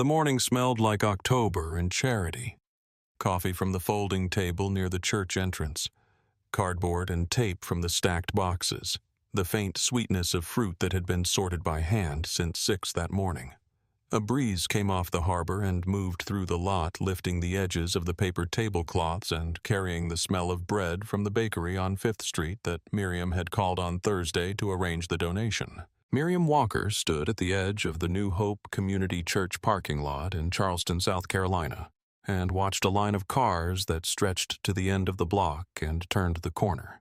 The morning smelled like October and charity. Coffee from the folding table near the church entrance, cardboard and tape from the stacked boxes, the faint sweetness of fruit that had been sorted by hand since 6 that morning. A breeze came off the harbor and moved through the lot, lifting the edges of the paper tablecloths and carrying the smell of bread from the bakery on 5th Street that Miriam had called on Thursday to arrange the donation. Miriam Walker stood at the edge of the New Hope Community Church parking lot in Charleston, South Carolina, and watched a line of cars that stretched to the end of the block and turned the corner.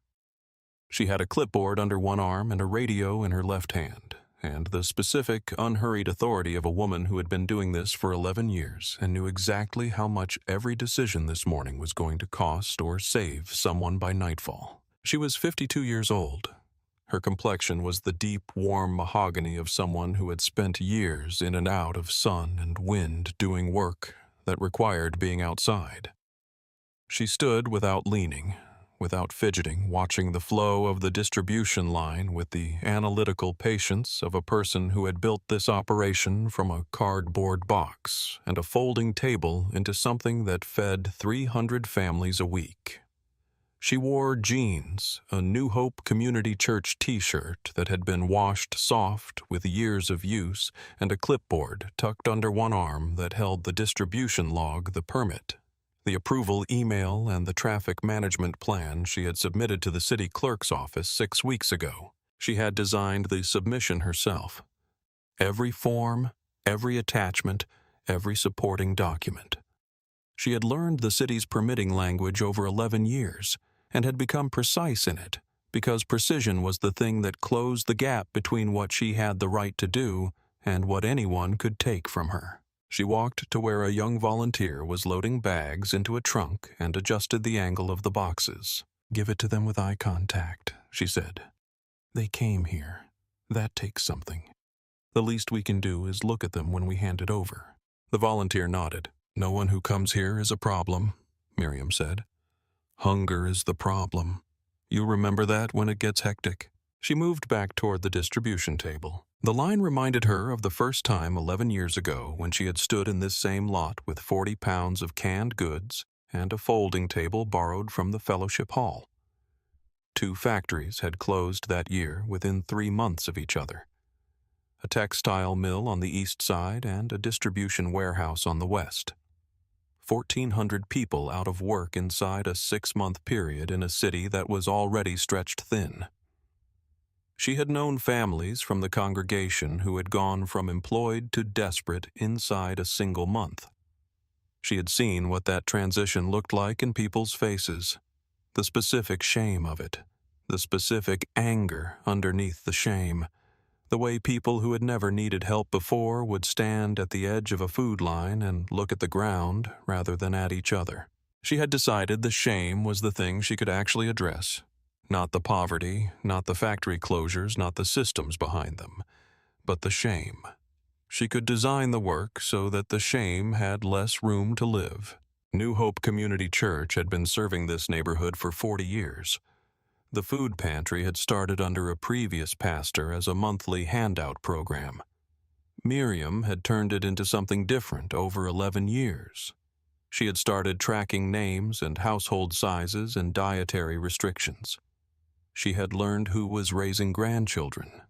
She had a clipboard under one arm and a radio in her left hand, and the specific, unhurried authority of a woman who had been doing this for 11 years and knew exactly how much every decision this morning was going to cost or save someone by nightfall. She was 52 years old. Her complexion was the deep, warm mahogany of someone who had spent years in and out of sun and wind doing work that required being outside. She stood without leaning, without fidgeting, watching the flow of the distribution line with the analytical patience of a person who had built this operation from a cardboard box and a folding table into something that fed 300 families a week. She wore jeans, a New Hope Community Church t-shirt that had been washed soft with years of use, and a clipboard tucked under one arm that held the distribution log, the permit, the approval email, and the traffic management plan she had submitted to the city clerk's office 6 weeks ago. She had designed the submission herself. Every form, every attachment, every supporting document. She had learned the city's permitting language over 11 years and had become precise in it because precision was the thing that closed the gap between what she had the right to do and what anyone could take from her. She walked to where a young volunteer was loading bags into a trunk and adjusted the angle of the boxes. "Give it to them with eye contact," she said. "They came here. That takes something. The least we can do is look at them when we hand it over." The volunteer nodded. "No one who comes here is a problem," Miriam said. "Hunger is the problem. You remember that when it gets hectic." She moved back toward the distribution table. The line reminded her of the first time 11 years ago when she had stood in this same lot with 40 pounds of canned goods and a folding table borrowed from the fellowship hall. 2 factories had closed that year within 3 months of each other. A textile mill on the east side and a distribution warehouse on the west. 1,400 people out of work inside a 6-month period in a city that was already stretched thin. She had known families from the congregation who had gone from employed to desperate inside a single month. She had seen what that transition looked like in people's faces, the specific shame of it, the specific anger underneath the shame, the way people who had never needed help before would stand at the edge of a food line and look at the ground rather than at each other. She had decided the shame was the thing she could actually address. Not the poverty, not the factory closures, not the systems behind them, but the shame. She could design the work so that the shame had less room to live. New Hope Community Church had been serving this neighborhood for 40 years. The food pantry had started under a previous pastor as a monthly handout program. Miriam had turned it into something different over 11 years. She had started tracking names and household sizes and dietary restrictions. She had learned who was raising grandchildren.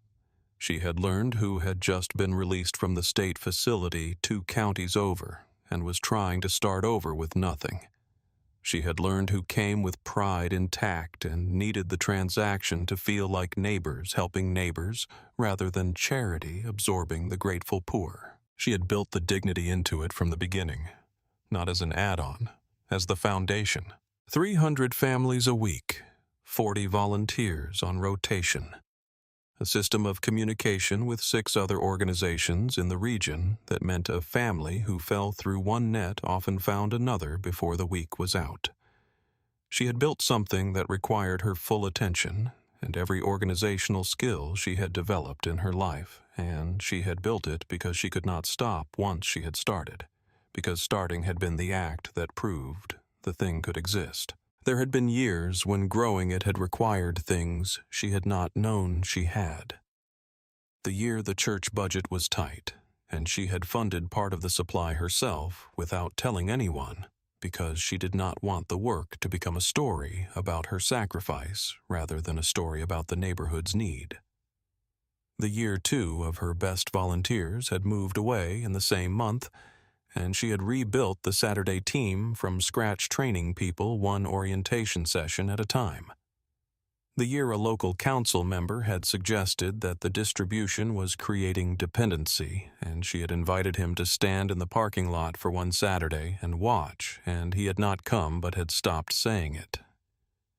She had learned who had just been released from the state facility 2 counties over and was trying to start over with nothing. She had learned who came with pride intact and needed the transaction to feel like neighbors helping neighbors rather than charity absorbing the grateful poor. She had built the dignity into it from the beginning, not as an add-on, as the foundation. 300 families a week, 40 volunteers on rotation. A system of communication with 6 other organizations in the region that meant a family who fell through one net often found another before the week was out. She had built something that required her full attention and every organizational skill she had developed in her life, and she had built it because she could not stop once she had started, because starting had been the act that proved the thing could exist. There had been years when growing it had required things she had not known she had. The year the church budget was tight, and she had funded part of the supply herself without telling anyone, because she did not want the work to become a story about her sacrifice rather than a story about the neighborhood's need. The year 2 of her best volunteers had moved away in the same month, and she had rebuilt the Saturday team from scratch, training people one orientation session at a time. The year a local council member had suggested that the distribution was creating dependency, and she had invited him to stand in the parking lot for one Saturday and watch, and he had not come but had stopped saying it.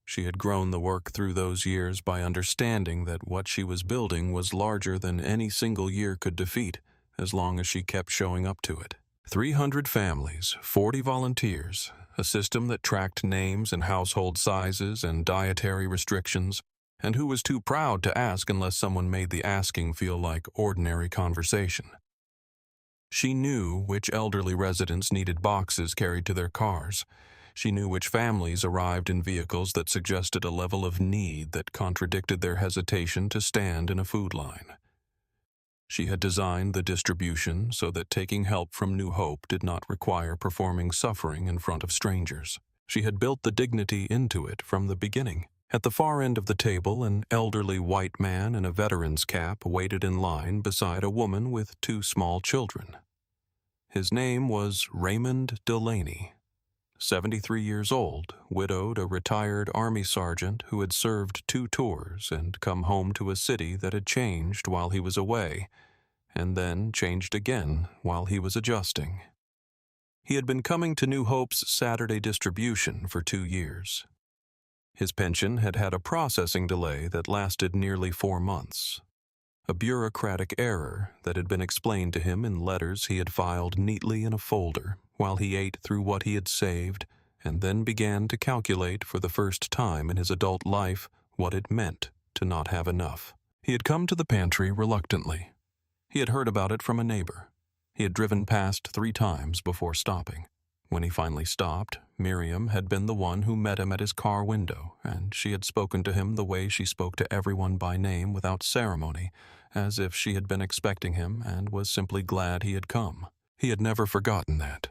She had grown the work through those years by understanding that what she was building was larger than any single year could defeat, as long as she kept showing up to it. 300 families, 40 volunteers, a system that tracked names and household sizes and dietary restrictions, and who was too proud to ask unless someone made the asking feel like ordinary conversation. She knew which elderly residents needed boxes carried to their cars. She knew which families arrived in vehicles that suggested a level of need that contradicted their hesitation to stand in a food line. She had designed the distribution so that taking help from New Hope did not require performing suffering in front of strangers. She had built the dignity into it from the beginning. At the far end of the table, an elderly white man in a veteran's cap waited in line beside a woman with 2 small children. His name was Raymond Delaney. 73 years old, widowed, a retired Army sergeant who had served 2 tours and come home to a city that had changed while he was away, and then changed again while he was adjusting. He had been coming to New Hope's Saturday distribution for 2 years. His pension had had a processing delay that lasted nearly 4 months. A bureaucratic error that had been explained to him in letters he had filed neatly in a folder while he ate through what he had saved and then began to calculate for the first time in his adult life what it meant to not have enough. He had come to the pantry reluctantly. He had heard about it from a neighbor. He had driven past 3 times before stopping. When he finally stopped, Miriam had been the one who met him at his car window, and she had spoken to him the way she spoke to everyone by name without ceremony, as if she had been expecting him and was simply glad he had come. He had never forgotten that.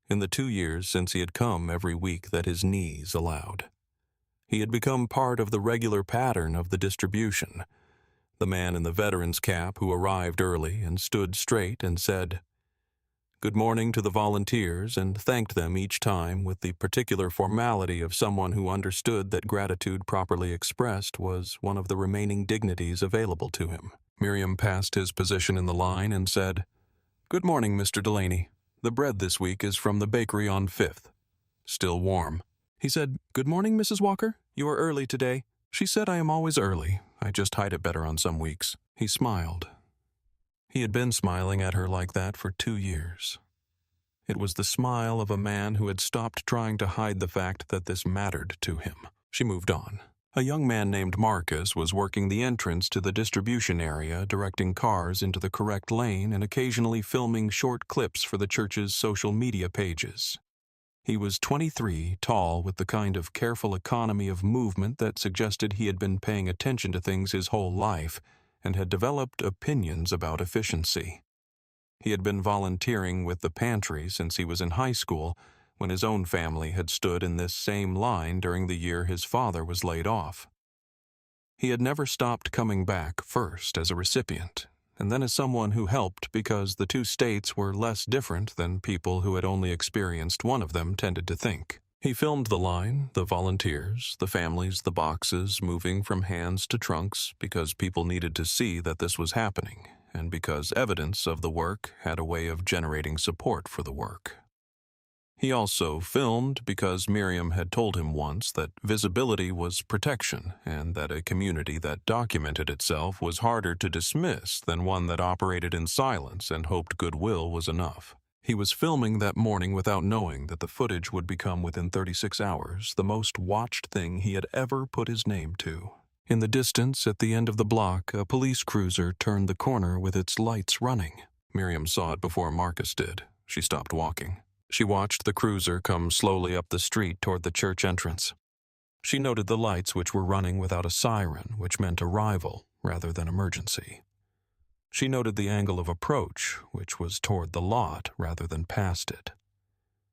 In the 2 years since he had come every week that his knees allowed, he had become part of the regular pattern of the distribution. The man in the veteran's cap who arrived early and stood straight and said, "Good morning" to the volunteers and thanked them each time with the particular formality of someone who understood that gratitude properly expressed was one of the remaining dignities available to him. Miriam passed his position in the line and said, "Good morning, Mr. Delaney. The bread this week is from the bakery on 5th. Still warm." He said, "Good morning, Mrs. Walker. You are early today." She said, "I am always early. I just hide it better on some weeks." He smiled. He had been smiling at her like that for 2 years. It was the smile of a man who had stopped trying to hide the fact that this mattered to him. She moved on. A young man named Marcus was working the entrance to the distribution area, directing cars into the correct lane and occasionally filming short clips for the church's social media pages. He was 23, tall, with the kind of careful economy of movement that suggested he had been paying attention to things his whole life and had developed opinions about efficiency. He had been volunteering with the pantry since he was in high school, when his own family had stood in this same line during the year his father was laid off. He had never stopped coming back, first as a recipient, and then as someone who helped because the 2 states were less different than people who had only experienced one of them tended to think. He filmed the line, the volunteers, the families, the boxes moving from hands to trunks because people needed to see that this was happening, and because evidence of the work had a way of generating support for the work. He also filmed because Miriam had told him once that visibility was protection and that a community that documented itself was harder to dismiss than one that operated in silence and hoped goodwill was enough. He was filming that morning without knowing that the footage would become within 36 hours the most watched thing he had ever put his name to. In the distance, at the end of the block, a police cruiser turned the corner with its lights running. Miriam saw it before Marcus did. She stopped walking. She watched the cruiser come slowly up the street toward the church entrance. She noted the lights which were running without a siren, which meant arrival rather than emergency. She noted the angle of approach, which was toward the lot rather than past it.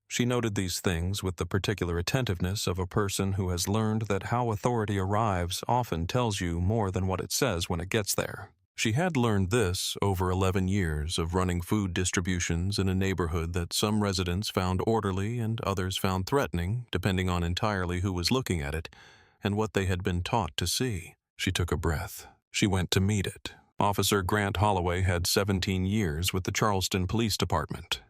She noted these things with the particular attentiveness of a person who has learned that how authority arrives often tells you more than what it says when it gets there. She had learned this over 11 years of running food distributions in a neighborhood that some residents found orderly and others found threatening, depending on entirely who was looking at it and what they had been taught to see. She took a breath. She went to meet it. Officer Grant Holloway had 17 years with the Charleston Police Department.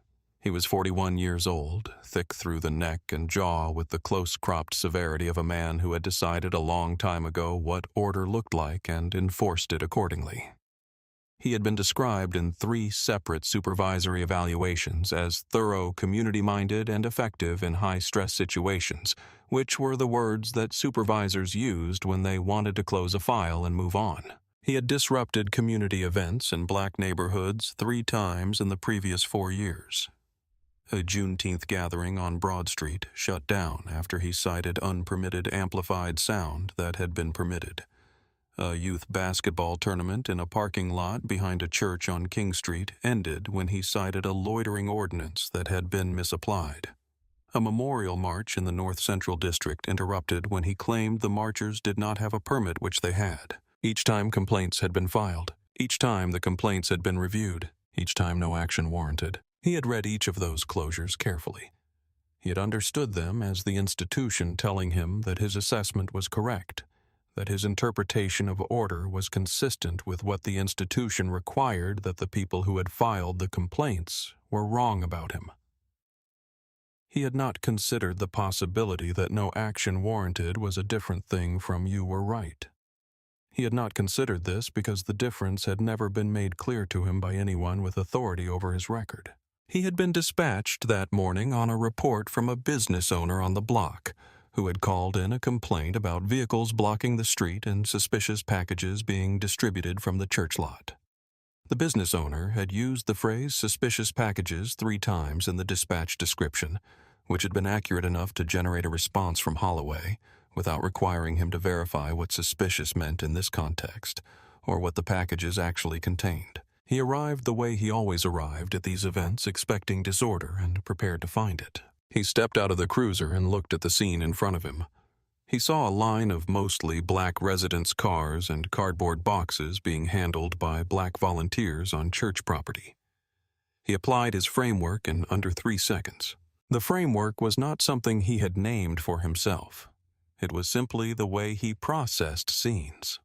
He was 41 years old, thick through the neck and jaw with the close-cropped severity of a man who had decided a long time ago what order looked like and enforced it accordingly. He had been described in 3 separate supervisory evaluations as thorough, community-minded, and effective in high-stress situations, which were the words that supervisors used when they wanted to close a file and move on. He had disrupted community events in black neighborhoods 3 times in the previous 4 years. A Juneteenth gathering on Broad Street shut down after he cited unpermitted amplified sound that had been permitted. A youth basketball tournament in a parking lot behind a church on King Street ended when he cited a loitering ordinance that had been misapplied. A memorial march in the North Central District interrupted when he claimed the marchers did not have a permit, which they had. Each time complaints had been filed. Each time the complaints had been reviewed. Each time no action warranted. He had read each of those closures carefully. He had understood them as the institution telling him that his assessment was correct, that his interpretation of order was consistent with what the institution required, that the people who had filed the complaints were wrong about him. He had not considered the possibility that no action warranted was a different thing from you were right. He had not considered this because the difference had never been made clear to him by anyone with authority over his record. He had been dispatched that morning on a report from a business owner on the block who had called in a complaint about vehicles blocking the street and suspicious packages being distributed from the church lot. The business owner had used the phrase suspicious packages 3 times in the dispatch description, which had been accurate enough to generate a response from Holloway without requiring him to verify what suspicious meant in this context or what the packages actually contained. He arrived the way he always arrived at these events, expecting disorder and prepared to find it. He stepped out of the cruiser and looked at the scene in front of him. He saw a line of mostly black residents' cars and cardboard boxes being handled by black volunteers on church property. He applied his framework in under 3 seconds. The framework was not something he had named for himself. It was simply the way he processed scenes.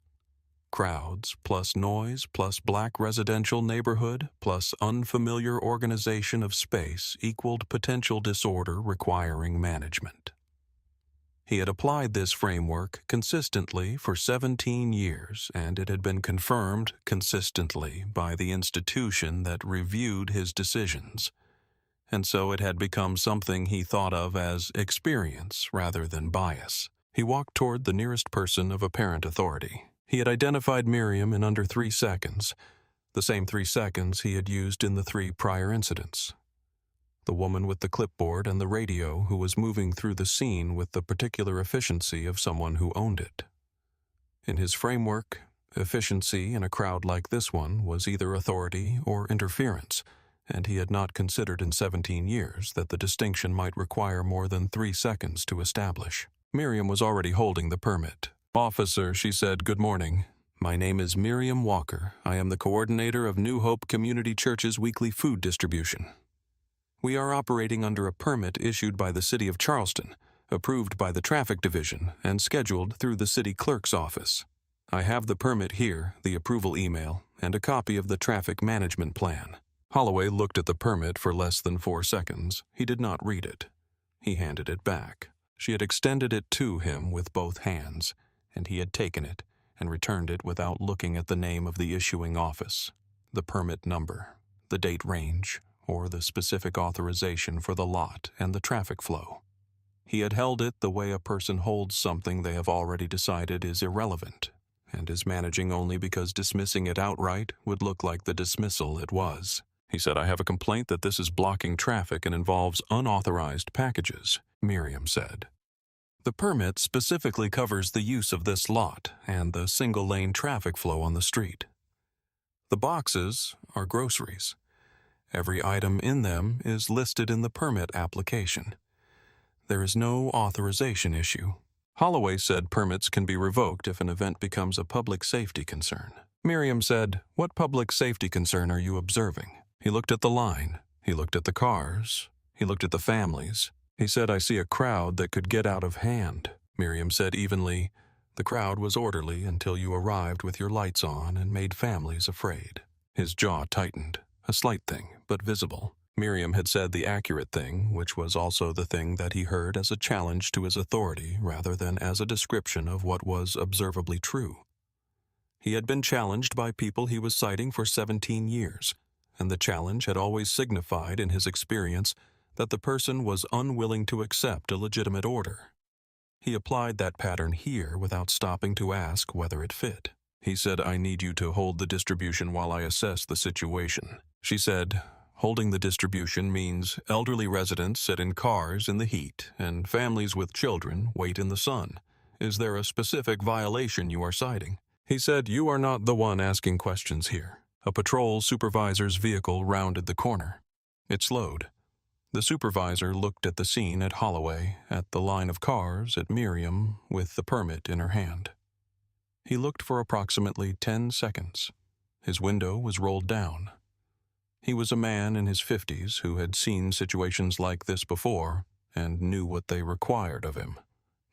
Crowds plus noise plus black residential neighborhood plus unfamiliar organization of space equaled potential disorder requiring management. He had applied this framework consistently for 17 years, and it had been confirmed consistently by the institution that reviewed his decisions. And so it had become something he thought of as experience rather than bias. He walked toward the nearest person of apparent authority. He had identified Miriam in under 3 seconds, the same 3 seconds he had used in the 3 prior incidents. The woman with the clipboard and the radio who was moving through the scene with the particular efficiency of someone who owned it. In his framework, efficiency in a crowd like this one was either authority or interference, and he had not considered in 17 years that the distinction might require more than 3 seconds to establish. Miriam was already holding the permit. "Officer," she said, "good morning. My name is Miriam Walker. I am the coordinator of New Hope Community Church's weekly food distribution. We are operating under a permit issued by the City of Charleston, approved by the Traffic Division, and scheduled through the City Clerk's office. I have the permit here, the approval email, and a copy of the traffic management plan." Holloway looked at the permit for less than 4 seconds. He did not read it. He handed it back. She had extended it to him with both hands, and he had taken it and returned it without looking at the name of the issuing office, the permit number, the date range, or the specific authorization for the lot and the traffic flow. He had held it the way a person holds something they have already decided is irrelevant, and is managing only because dismissing it outright would look like the dismissal it was. He said, "I have a complaint that this is blocking traffic and involves unauthorized packages," Miriam said. "The permit specifically covers the use of this lot and the single-lane traffic flow on the street. The boxes are groceries. Every item in them is listed in the permit application. There is no authorization issue. Holloway said permits can be revoked if an event becomes a public safety concern. Miriam said, "What public safety concern are you observing?" He looked at the line. He looked at the cars. He looked at the families. He said, "I see a crowd that could get out of hand." Miriam said evenly, "The crowd was orderly until you arrived with your lights on and made families afraid." His jaw tightened, a slight thing, but visible. Miriam had said the accurate thing, which was also the thing that he heard as a challenge to his authority rather than as a description of what was observably true. He had been challenged by people he was citing for 17 years, and the challenge had always signified in his experience that the person was unwilling to accept a legitimate order. He applied that pattern here without stopping to ask whether it fit. He said, "I need you to hold the distribution while I assess the situation." She said, "Holding the distribution means elderly residents sit in cars in the heat and families with children wait in the sun. Is there a specific violation you are citing?" He said, "You are not the one asking questions here." A patrol supervisor's vehicle rounded the corner. It slowed. The supervisor looked at the scene at Holloway, at the line of cars, at Miriam, with the permit in her hand. He looked for approximately 10 seconds. His window was rolled down. He was a man in his 50s who had seen situations like this before and knew what they required of him.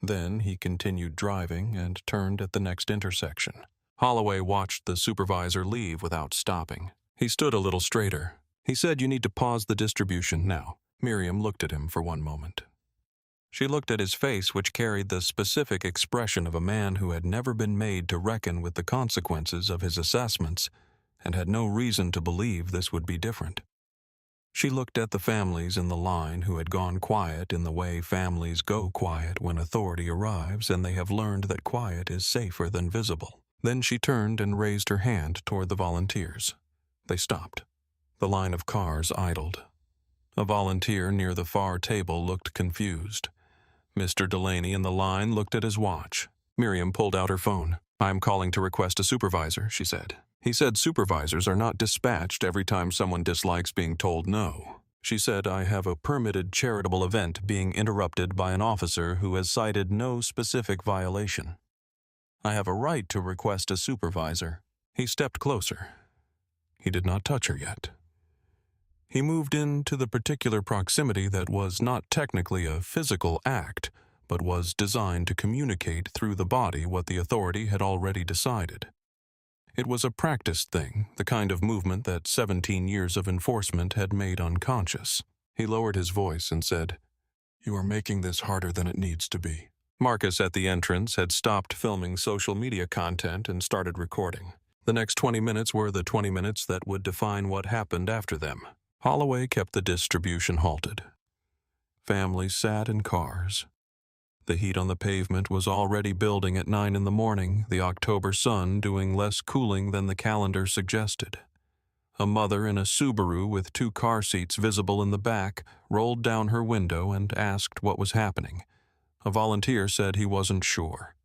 Then he continued driving and turned at the next intersection. Holloway watched the supervisor leave without stopping. He stood a little straighter. He said, "You need to pause the distribution now." Miriam looked at him for one moment. She looked at his face, which carried the specific expression of a man who had never been made to reckon with the consequences of his assessments and had no reason to believe this would be different. She looked at the families in the line who had gone quiet in the way families go quiet when authority arrives and they have learned that quiet is safer than visible. Then she turned and raised her hand toward the volunteers. They stopped. The line of cars idled. A volunteer near the far table looked confused. Mr. Delaney in the line looked at his watch. Miriam pulled out her phone. "I'm calling to request a supervisor," she said. He said, "Supervisors are not dispatched every time someone dislikes being told no." She said, "I have a permitted charitable event being interrupted by an officer who has cited no specific violation. I have a right to request a supervisor." He stepped closer. He did not touch her yet. He moved into the particular proximity that was not technically a physical act, but was designed to communicate through the body what the authority had already decided. It was a practiced thing, the kind of movement that 17 years of enforcement had made unconscious. He lowered his voice and said, "You are making this harder than it needs to be." Marcus at the entrance had stopped filming social media content and started recording. The next 20 minutes were the 20 minutes that would define what happened after them. Holloway kept the distribution halted. Families sat in cars. The heat on the pavement was already building at 9 in the morning, the October sun doing less cooling than the calendar suggested. A mother in a Subaru with 2 car seats visible in the back rolled down her window and asked what was happening. A volunteer said he wasn't sure.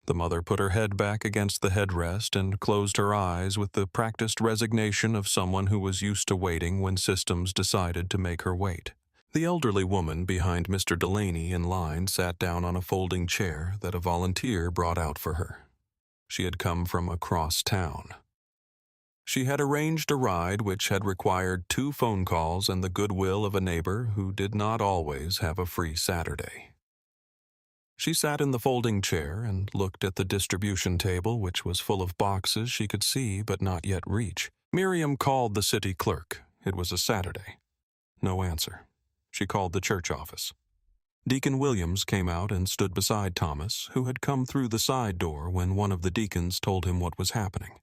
The mother put her head back against the headrest and closed her eyes with the practiced resignation of someone who was used to waiting when systems decided to make her wait. The elderly woman behind Mr. Delaney in line sat down on a folding chair that a volunteer brought out for her. She had come from across town. She had arranged a ride which had required 2 phone calls and the goodwill of a neighbor who did not always have a free Saturday. She sat in the folding chair and looked at the distribution table, which was full of boxes she could see but not yet reach. Miriam called the city clerk. It was a Saturday. No answer. She called the church office. Deacon Williams came out and stood beside Thomas, who had come through the side door when one of the deacons told him what was happening.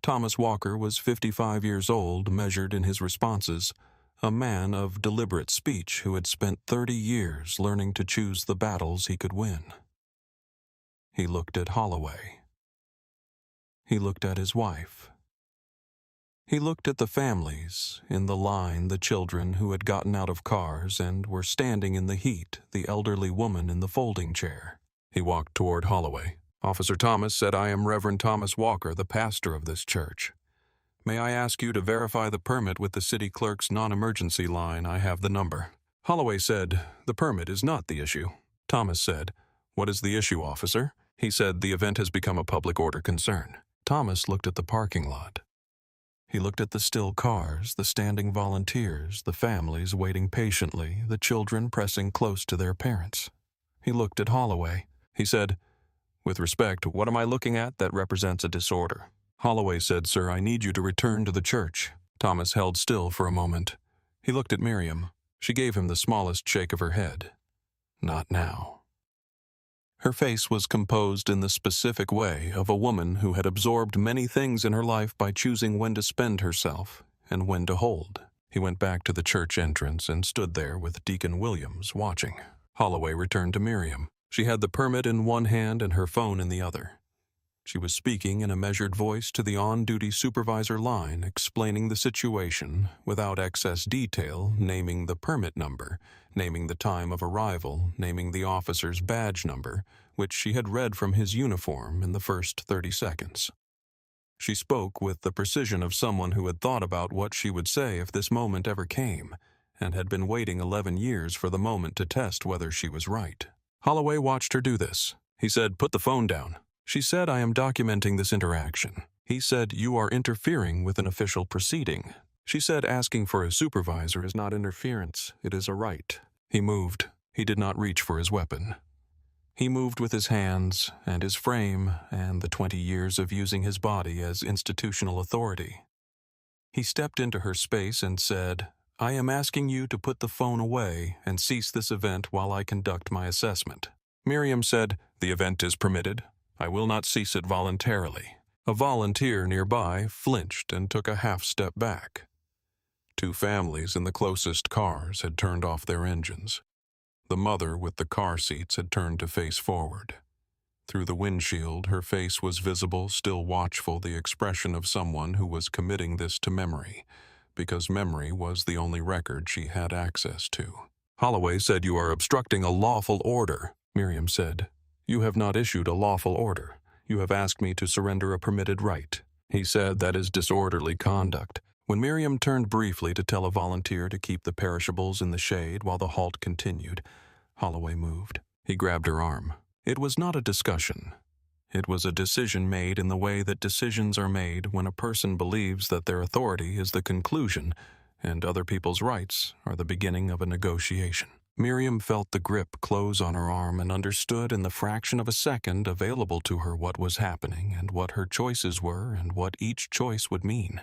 Thomas Walker was 55 years old, measured in his responses, a man of deliberate speech who had spent 30 years learning to choose the battles he could win. He looked at Holloway. He looked at his wife. He looked at the families, in the line the children who had gotten out of cars and were standing in the heat, the elderly woman in the folding chair. He walked toward Holloway. "Officer Thomas said I am Reverend Thomas Walker, the pastor of this church. May I ask you to verify the permit with the city clerk's non-emergency line? I have the number. Holloway said, the permit is not the issue. Thomas said, what is the issue, officer? He said, the event has become a public order concern. Thomas looked at the parking lot. He looked at the still cars, the standing volunteers, the families waiting patiently, the children pressing close to their parents. He looked at Holloway. He said, with respect, what am I looking at that represents a disorder? Holloway said, sir, I need you to return to the church. Thomas held still for a moment. He looked at Miriam. She gave him the smallest shake of her head. Not now. Her face was composed in the specific way of a woman who had absorbed many things in her life by choosing when to spend herself and when to hold. He went back to the church entrance and stood there with Deacon Williams watching. Holloway returned to Miriam. She had the permit in one hand and her phone in the other. She was speaking in a measured voice to the on-duty supervisor line, explaining the situation without excess detail, naming the permit number, naming the time of arrival, naming the officer's badge number, which she had read from his uniform in the first 30 seconds. She spoke with the precision of someone who had thought about what she would say if this moment ever came, and had been waiting 11 years for the moment to test whether she was right. Holloway watched her do this. He said, put the phone down. She said, I am documenting this interaction. He said, you are interfering with an official proceeding. She said, asking for a supervisor is not interference, it is a right. He moved. He did not reach for his weapon. He moved with his hands and his frame and the 20 years of using his body as institutional authority. He stepped into her space and said, I am asking you to put the phone away and cease this event while I conduct my assessment. Miriam said, the event is permitted. I will not cease it voluntarily. A volunteer nearby flinched and took a half step back. 2 families in the closest cars had turned off their engines. The mother with the car seats had turned to face forward. Through the windshield, her face was visible, still watchful, the expression of someone who was committing this to memory, because memory was the only record she had access to. Holloway said, you are obstructing a lawful order. Miriam said, you have not issued a lawful order. You have asked me to surrender a permitted right. He said, that is disorderly conduct. When Miriam turned briefly to tell a volunteer to keep the perishables in the shade while the halt continued, Holloway moved. He grabbed her arm. It was not a discussion. It was a decision made in the way that decisions are made when a person believes that their authority is the conclusion and other people's rights are the beginning of a negotiation. Miriam felt the grip close on her arm and understood in the fraction of a second available to her what was happening and what her choices were and what each choice would mean.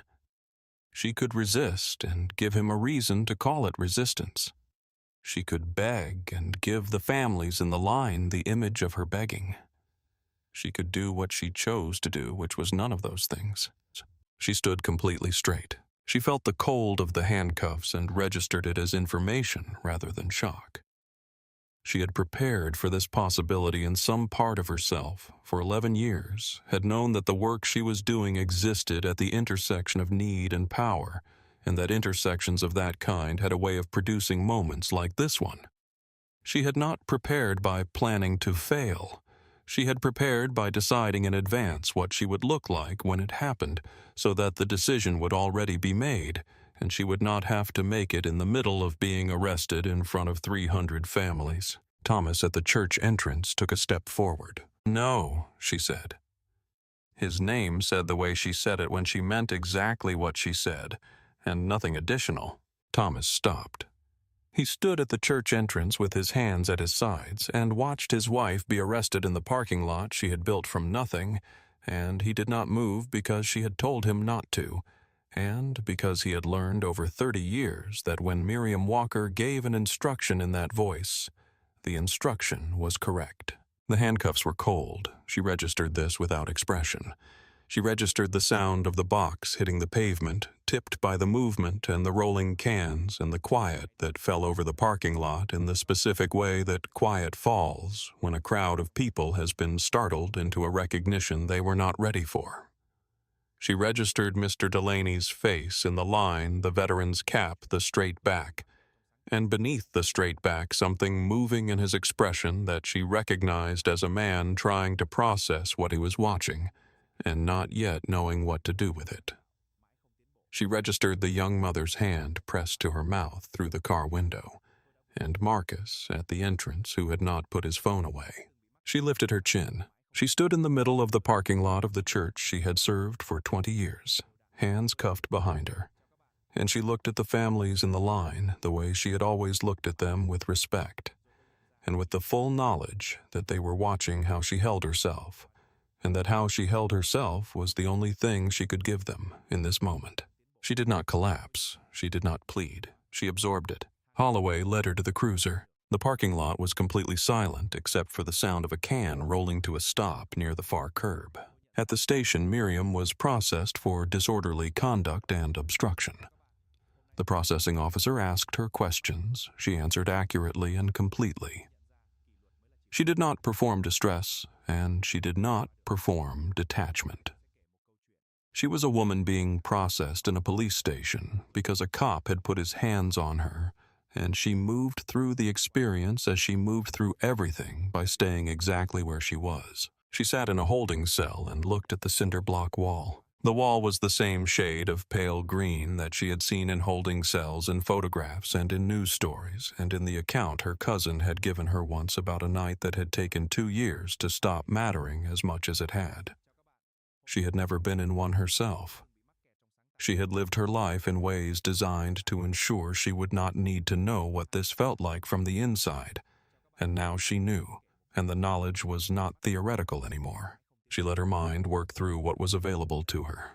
She could resist and give him a reason to call it resistance. She could beg and give the families in the line the image of her begging. She could do what she chose to do, which was none of those things. She stood completely straight. She felt the cold of the handcuffs and registered it as information rather than shock. She had prepared for this possibility in some part of herself for 11 years, had known that the work she was doing existed at the intersection of need and power, and that intersections of that kind had a way of producing moments like this one. She had not prepared by planning to fail. She had prepared by deciding in advance what she would look like when it happened, so that the decision would already be made, and she would not have to make it in the middle of being arrested in front of 300 families. Thomas at the church entrance took a step forward. No, she said. His name said the way she said it when she meant exactly what she said, and nothing additional. Thomas stopped. He stood at the church entrance with his hands at his sides and watched his wife be arrested in the parking lot she had built from nothing, and he did not move because she had told him not to, and because he had learned over 30 years that when Miriam Walker gave an instruction in that voice, the instruction was correct. The handcuffs were cold. She registered this without expression. She registered the sound of the box hitting the pavement, tipped by the movement and the rolling cans and the quiet that fell over the parking lot in the specific way that quiet falls when a crowd of people has been startled into a recognition they were not ready for. She registered Mr. Delaney's face in the line, the veteran's cap, the straight back, and beneath the straight back something moving in his expression that she recognized as a man trying to process what he was watching, and not yet knowing what to do with it. She registered the young mother's hand pressed to her mouth through the car window, and Marcus at the entrance who had not put his phone away. She lifted her chin. She stood in the middle of the parking lot of the church she had served for 20 years, hands cuffed behind her, and she looked at the families in the line the way she had always looked at them, with respect, and with the full knowledge that they were watching how she held herself, and that how she held herself was the only thing she could give them in this moment. She did not collapse. She did not plead. She absorbed it. Holloway led her to the cruiser. The parking lot was completely silent except for the sound of a can rolling to a stop near the far curb. At the station, Miriam was processed for disorderly conduct and obstruction. The processing officer asked her questions. She answered accurately and completely. She did not perform distress, and she did not perform detachment. She was a woman being processed in a police station because a cop had put his hands on her, and she moved through the experience as she moved through everything by staying exactly where she was. She sat in a holding cell and looked at the cinder block wall. The wall was the same shade of pale green that she had seen in holding cells in photographs and in news stories, and in the account her cousin had given her once about a night that had taken 2 years to stop mattering as much as it had. She had never been in one herself. She had lived her life in ways designed to ensure she would not need to know what this felt like from the inside, and now she knew, and the knowledge was not theoretical anymore. She let her mind work through what was available to her.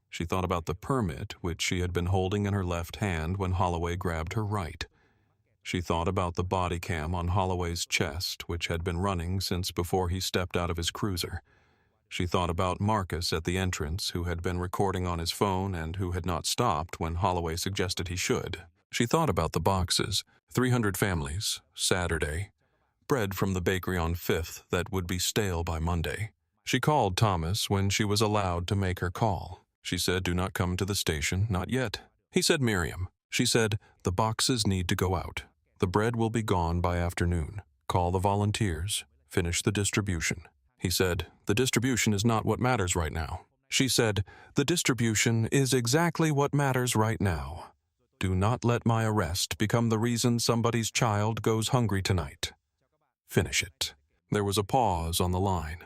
She thought about the permit which she had been holding in her left hand when Holloway grabbed her right. She thought about the body cam on Holloway's chest, which had been running since before he stepped out of his cruiser. She thought about Marcus at the entrance, who had been recording on his phone and who had not stopped when Holloway suggested he should. She thought about the boxes, 300 families, Saturday, bread from the bakery on 5th that would be stale by Monday. She called Thomas when she was allowed to make her call. She said, "Do not come to the station, not yet." He said, "Miriam." She said, "The boxes need to go out. The bread will be gone by afternoon. Call the volunteers. Finish the distribution." He said, "The distribution is not what matters right now." She said, "The distribution is exactly what matters right now. Do not let my arrest become the reason somebody's child goes hungry tonight. Finish it." There was a pause on the line.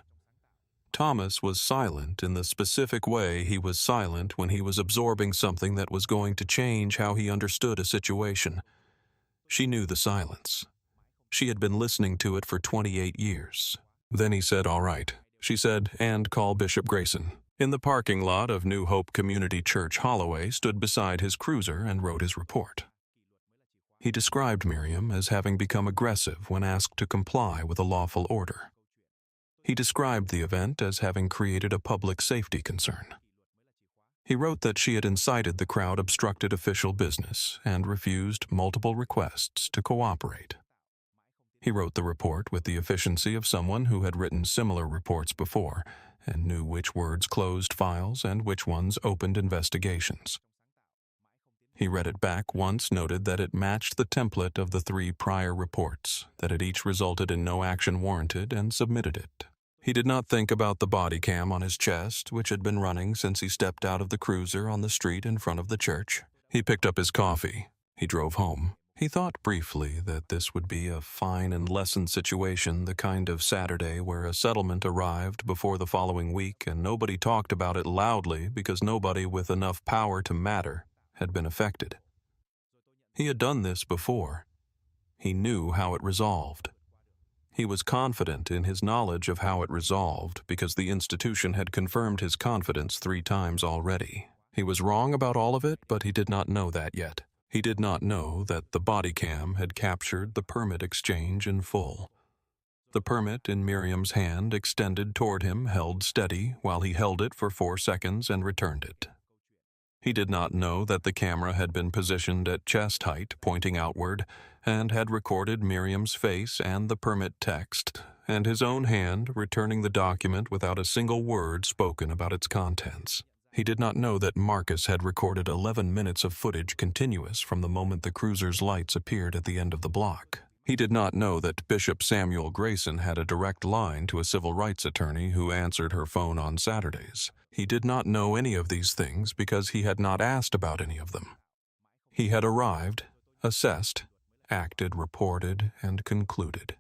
Thomas was silent in the specific way he was silent when he was absorbing something that was going to change how he understood a situation. She knew the silence. She had been listening to it for 28 years. Then he said, "All right." She said, "And call Bishop Grayson." In the parking lot of New Hope Community Church, Holloway stood beside his cruiser and wrote his report. He described Miriam as having become aggressive when asked to comply with a lawful order. He described the event as having created a public safety concern. He wrote that she had incited the crowd, obstructed official business, and refused multiple requests to cooperate. He wrote the report with the efficiency of someone who had written similar reports before and knew which words closed files and which ones opened investigations. He read it back once, noted that it matched the template of the 3 prior reports, that it each resulted in no action warranted, and submitted it. He did not think about the body cam on his chest, which had been running since he stepped out of the cruiser on the street in front of the church. He picked up his coffee. He drove home. He thought briefly that this would be a fine and lesson situation, the kind of Saturday where a settlement arrived before the following week and nobody talked about it loudly because nobody with enough power to matter had been affected. He had done this before. He knew how it resolved. He was confident in his knowledge of how it resolved because the institution had confirmed his confidence 3 times already. He was wrong about all of it, but he did not know that yet. He did not know that the body cam had captured the permit exchange in full. The permit in Miriam's hand extended toward him, held steady while he held it for 4 seconds and returned it. He did not know that the camera had been positioned at chest height, pointing outward, and had recorded Miriam's face and the permit text, and his own hand returning the document without a single word spoken about its contents. He did not know that Marcus had recorded 11 minutes of footage continuous from the moment the cruiser's lights appeared at the end of the block. He did not know that Bishop Samuel Grayson had a direct line to a civil rights attorney who answered her phone on Saturdays. He did not know any of these things because he had not asked about any of them. He had arrived, assessed, acted, reported, and concluded.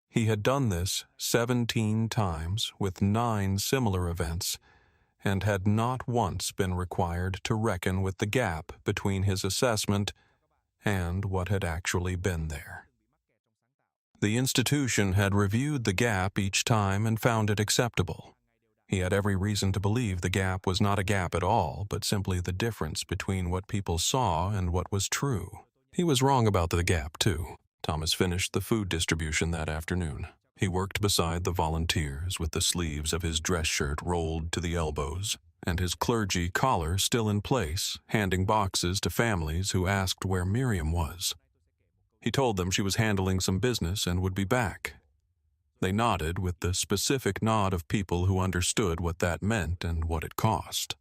He had done this 17 times with 9 similar events, and had not once been required to reckon with the gap between his assessment and what had actually been there. The institution had reviewed the gap each time and found it acceptable. He had every reason to believe the gap was not a gap at all, but simply the difference between what people saw and what was true. He was wrong about the gap, too. Thomas finished the food distribution that afternoon. He worked beside the volunteers with the sleeves of his dress shirt rolled to the elbows and his clergy collar still in place, handing boxes to families who asked where Miriam was. He told them she was handling some business and would be back. They nodded with the specific nod of people who understood what that meant and what it cost.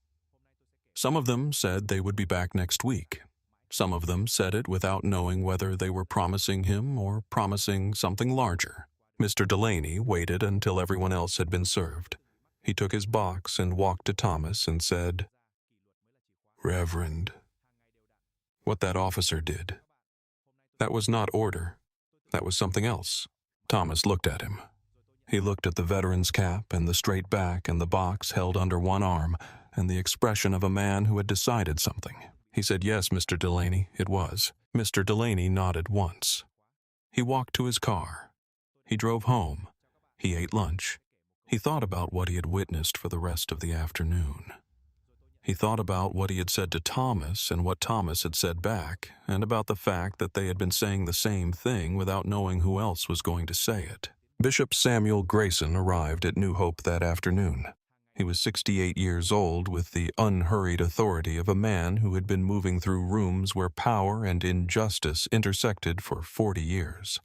Some of them said they would be back next week. Some of them said it without knowing whether they were promising him or promising something larger. Mr. Delaney waited until everyone else had been served. He took his box and walked to Thomas and said, "Reverend." What that officer did. That was not order. That was something else. Thomas looked at him. He looked at the veteran's cap and the straight back and the box held under one arm and the expression of a man who had decided something. He said, "Yes, Mr. Delaney, it was." Mr. Delaney nodded once. He walked to his car. He drove home. He ate lunch. He thought about what he had witnessed for the rest of the afternoon. He thought about what he had said to Thomas and what Thomas had said back, and about the fact that they had been saying the same thing without knowing who else was going to say it. Bishop Samuel Grayson arrived at New Hope that afternoon. He was 68 years old with the unhurried authority of a man who had been moving through rooms where power and injustice intersected for 40 years.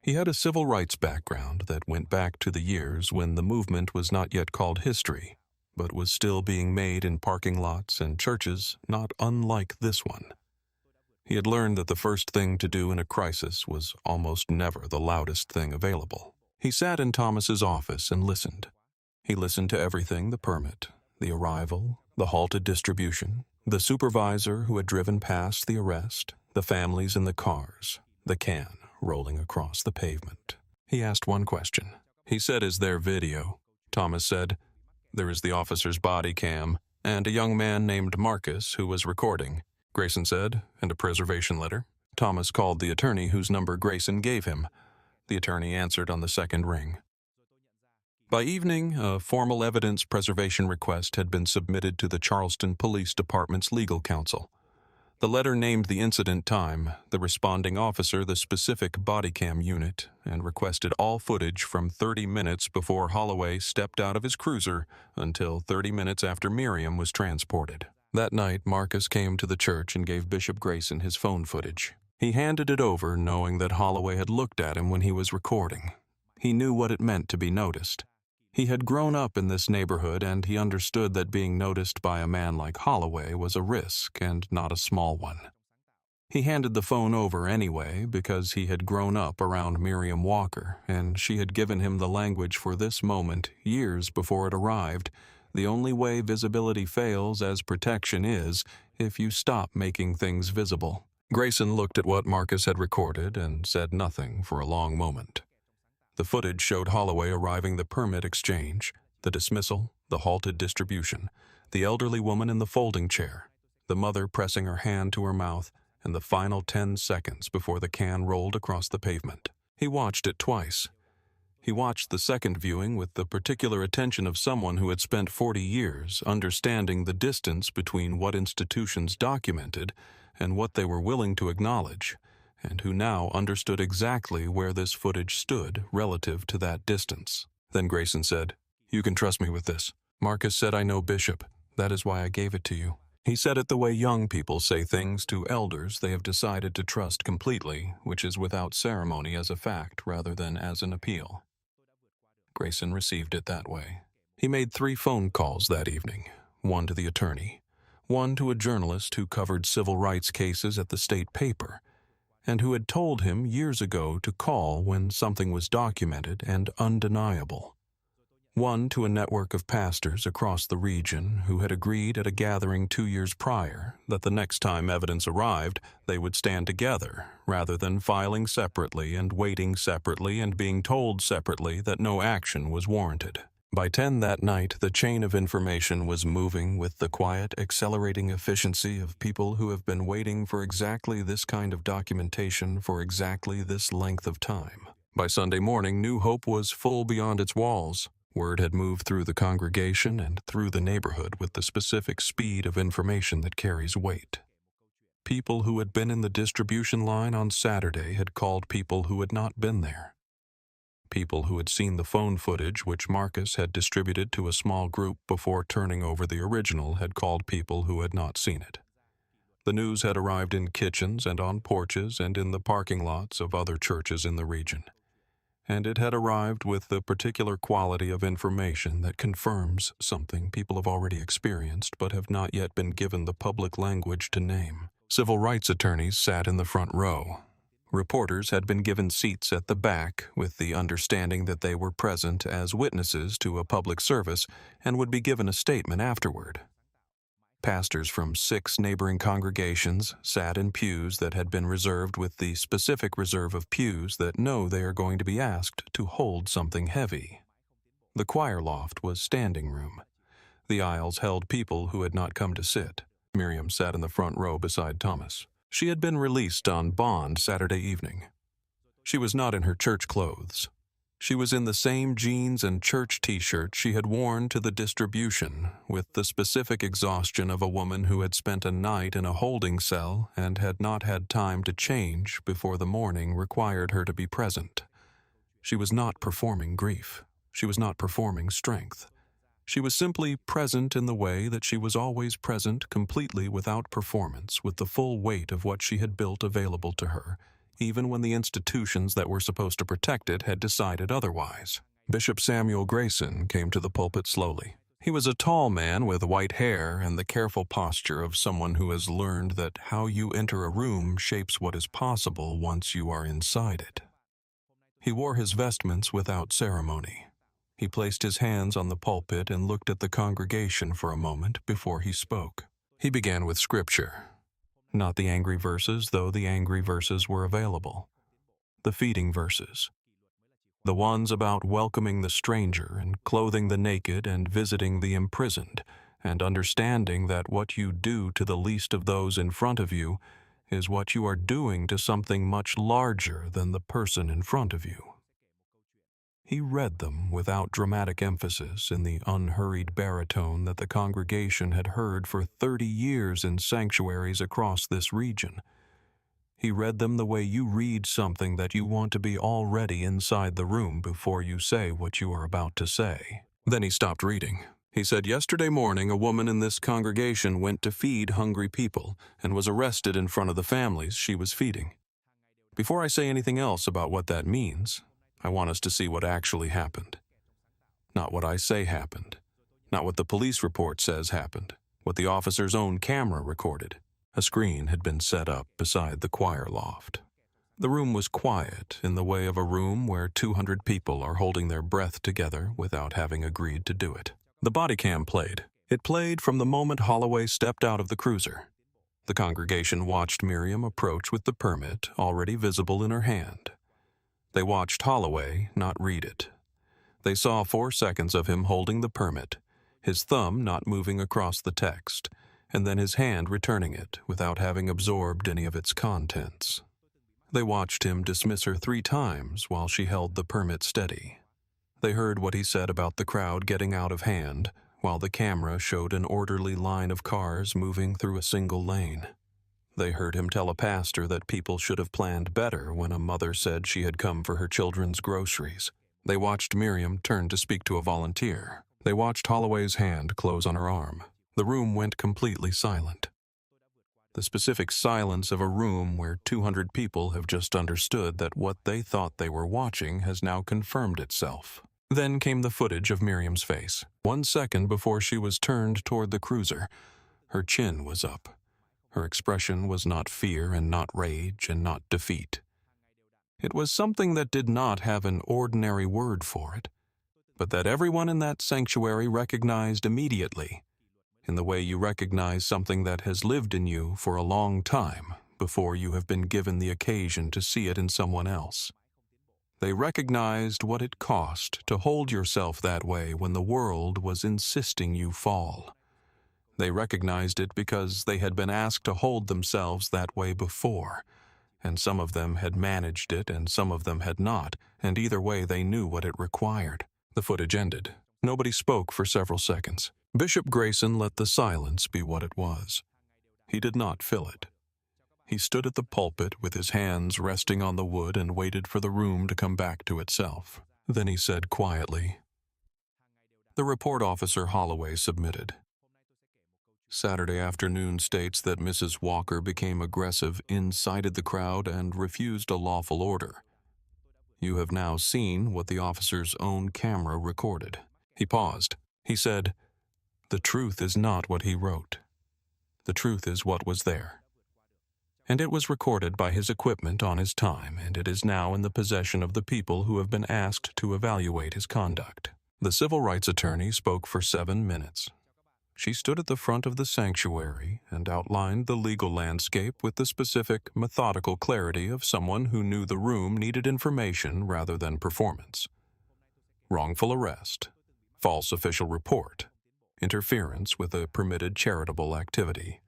He had a civil rights background that went back to the years when the movement was not yet called history, but was still being made in parking lots and churches not unlike this one. He had learned that the first thing to do in a crisis was almost never the loudest thing available. He sat in Thomas's office and listened. He listened to everything: the permit, the arrival, the halted distribution, the supervisor who had driven past the arrest, the families in the cars, the can rolling across the pavement. He asked one question. He said, "Is there video?" Thomas said, "There is the officer's body cam and a young man named Marcus who was recording." Grayson said, "And a preservation letter?" Thomas called the attorney whose number Grayson gave him. The attorney answered on the second ring. By evening, a formal evidence preservation request had been submitted to the Charleston Police Department's legal counsel. The letter named the incident time, the responding officer the specific bodycam unit, and requested all footage from 30 minutes before Holloway stepped out of his cruiser until 30 minutes after Miriam was transported. That night, Marcus came to the church and gave Bishop Grayson his phone footage. He handed it over knowing that Holloway had looked at him when he was recording. He knew what it meant to be noticed. He had grown up in this neighborhood, and he understood that being noticed by a man like Holloway was a risk, and not a small one. He handed the phone over anyway because he had grown up around Miriam Walker, and she had given him the language for this moment years before it arrived. The only way visibility fails as protection is if you stop making things visible. Grayson looked at what Marcus had recorded and said nothing for a long moment. The footage showed Holloway arriving the permit exchange, the dismissal, the halted distribution, the elderly woman in the folding chair, the mother pressing her hand to her mouth, and the final 10 seconds before the can rolled across the pavement. He watched it twice. He watched the second viewing with the particular attention of someone who had spent 40 years understanding the distance between what institutions documented and what they were willing to acknowledge, and who now understood exactly where this footage stood relative to that distance. Then Grayson said, "You can trust me with this. Marcus said I know Bishop. That is why I gave it to you." He said it the way young people say things to elders they have decided to trust completely, which is without ceremony as a fact rather than as an appeal. Grayson received it that way. He made 3 phone calls that evening, one to the attorney, one to a journalist who covered civil rights cases at the state paper, and who had told him years ago to call when something was documented and undeniable. One to a network of pastors across the region who had agreed at a gathering 2 years prior that the next time evidence arrived, they would stand together rather than filing separately and waiting separately and being told separately that no action was warranted. By 10 that night, the chain of information was moving with the quiet, accelerating efficiency of people who have been waiting for exactly this kind of documentation for exactly this length of time. By Sunday morning, New Hope was full beyond its walls. Word had moved through the congregation and through the neighborhood with the specific speed of information that carries weight. People who had been in the distribution line on Saturday had called people who had not been there. People who had seen the phone footage which Marcus had distributed to a small group before turning over the original had called people who had not seen it. The news had arrived in kitchens and on porches and in the parking lots of other churches in the region. And it had arrived with the particular quality of information that confirms something people have already experienced but have not yet been given the public language to name. Civil rights attorneys sat in the front row. Reporters had been given seats at the back with the understanding that they were present as witnesses to a public service and would be given a statement afterward. Pastors from 6 neighboring congregations sat in pews that had been reserved with the specific reserve of pews that know they are going to be asked to hold something heavy. The choir loft was standing room. The aisles held people who had not come to sit. Miriam sat in the front row beside Thomas. She had been released on bond Saturday evening. She was not in her church clothes. She was in the same jeans and church t-shirt she had worn to the distribution, with the specific exhaustion of a woman who had spent a night in a holding cell and had not had time to change before the morning required her to be present. She was not performing grief. She was not performing strength. She was simply present in the way that she was always present, completely without performance, with the full weight of what she had built available to her, even when the institutions that were supposed to protect it had decided otherwise. Bishop Samuel Grayson came to the pulpit slowly. He was a tall man with white hair and the careful posture of someone who has learned that how you enter a room shapes what is possible once you are inside it. He wore his vestments without ceremony. He placed his hands on the pulpit and looked at the congregation for a moment before he spoke. He began with scripture. Not the angry verses, though the angry verses were available. The feeding verses. The ones about welcoming the stranger and clothing the naked and visiting the imprisoned, and understanding that what you do to the least of those in front of you is what you are doing to something much larger than the person in front of you. He read them without dramatic emphasis in the unhurried baritone that the congregation had heard for 30 years in sanctuaries across this region. He read them the way you read something that you want to be already inside the room before you say what you are about to say. Then he stopped reading. He said, "Yesterday morning, a woman in this congregation went to feed hungry people and was arrested in front of the families she was feeding. Before I say anything else about what that means, I want us to see what actually happened. Not what I say happened. Not what the police report says happened. What the officer's own camera recorded." A screen had been set up beside the choir loft. The room was quiet in the way of a room where 200 people are holding their breath together without having agreed to do it. The bodycam played. It played from the moment Holloway stepped out of the cruiser. The congregation watched Miriam approach with the permit already visible in her hand. They watched Holloway not read it. They saw 4 seconds of him holding the permit, his thumb not moving across the text, and then his hand returning it without having absorbed any of its contents. They watched him dismiss her 3 times while she held the permit steady. They heard what he said about the crowd getting out of hand, while the camera showed an orderly line of cars moving through a single lane. They heard him tell a pastor that people should have planned better when a mother said she had come for her children's groceries. They watched Miriam turn to speak to a volunteer. They watched Holloway's hand close on her arm. The room went completely silent. The specific silence of a room where 200 people have just understood that what they thought they were watching has now confirmed itself. Then came the footage of Miriam's face. 1 second before she was turned toward the cruiser, her chin was up. Her expression was not fear and not rage and not defeat. It was something that did not have an ordinary word for it. but that everyone in that sanctuary recognized immediately, in the way you recognize something that has lived in you for a long time before you have been given the occasion to see it in someone else. They recognized what it cost to hold yourself that way when the world was insisting you fall. They recognized it because they had been asked to hold themselves that way before, and some of them had managed it and some of them had not, and either way they knew what it required. The footage ended. Nobody spoke for several seconds. Bishop Grayson let the silence be what it was. He did not fill it. He stood at the pulpit with his hands resting on the wood and waited for the room to come back to itself. Then he said quietly, "The report Officer Holloway submitted. Saturday afternoon states that Mrs. Walker became aggressive, incited the crowd, and refused a lawful order. You have now seen what the officer's own camera recorded." He paused. He said, "The truth is not what he wrote. The truth is what was there. And it was recorded by his equipment on his time, and it is now in the possession of the people who have been asked to evaluate his conduct." The civil rights attorney spoke for 7 minutes. She stood at the front of the sanctuary and outlined the legal landscape with the specific, methodical clarity of someone who knew the room needed information rather than performance. Wrongful arrest, false official report, interference with a permitted charitable activity.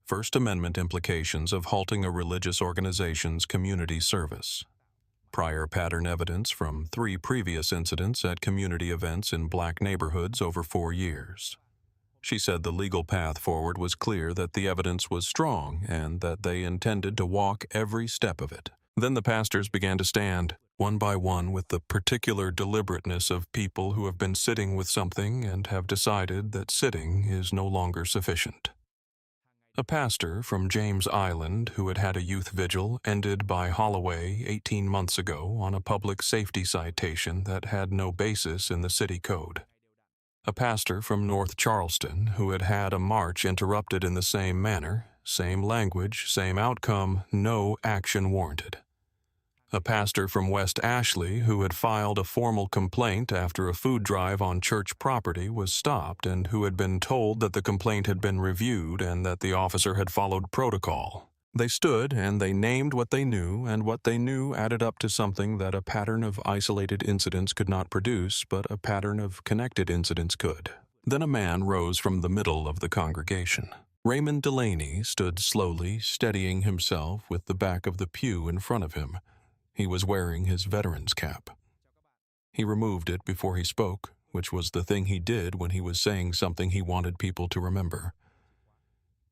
First Amendment implications of halting a religious organization's community service. Prior pattern evidence from 3 previous incidents at community events in black neighborhoods over 4 years. She said the legal path forward was clear, that the evidence was strong, and that they intended to walk every step of it. Then the pastors began to stand, one by one, with the particular deliberateness of people who have been sitting with something and have decided that sitting is no longer sufficient. A pastor from James Island who had had a youth vigil ended by Holloway 18 months ago on a public safety citation that had no basis in the city code. A pastor from North Charleston who had had a march interrupted in the same manner, same language, same outcome, no action warranted. A pastor from West Ashley who had filed a formal complaint after a food drive on church property was stopped and who had been told that the complaint had been reviewed and that the officer had followed protocol. They stood and they named what they knew, and what they knew added up to something that a pattern of isolated incidents could not produce, but a pattern of connected incidents could. Then a man rose from the middle of the congregation. Raymond Delaney stood slowly, steadying himself with the back of the pew in front of him. He was wearing his veteran's cap. He removed it before he spoke, which was the thing he did when he was saying something he wanted people to remember.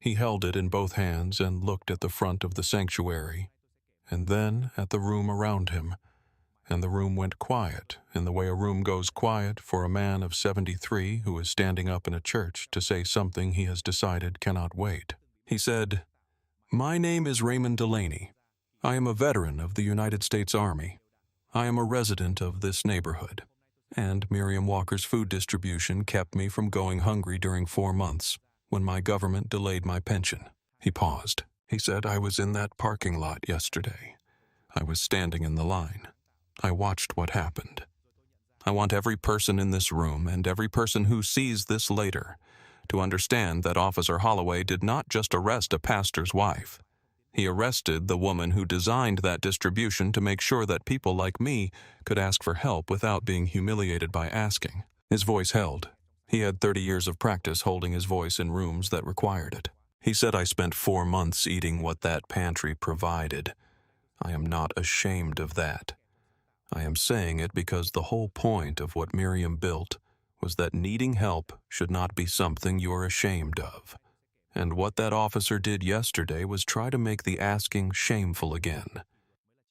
He held it in both hands and looked at the front of the sanctuary, and then at the room around him, and the room went quiet in the way a room goes quiet for a man of 73 who is standing up in a church to say something he has decided cannot wait. He said, "My name is Raymond Delaney. I am a veteran of the United States Army. I am a resident of this neighborhood, and Miriam Walker's food distribution kept me from going hungry during 4 months when my government delayed my pension." He paused. He said, "I was in that parking lot yesterday. I was standing in the line. I watched what happened. I want every person in this room and every person who sees this later to understand that Officer Holloway did not just arrest a pastor's wife. He arrested the woman who designed that distribution to make sure that people like me could ask for help without being humiliated by asking." His voice held. He had 30 years of practice holding his voice in rooms that required it. He said, "I spent 4 months eating what that pantry provided. I am not ashamed of that. I am saying it because the whole point of what Miriam built was that needing help should not be something you are ashamed of. And what that officer did yesterday was try to make the asking shameful again.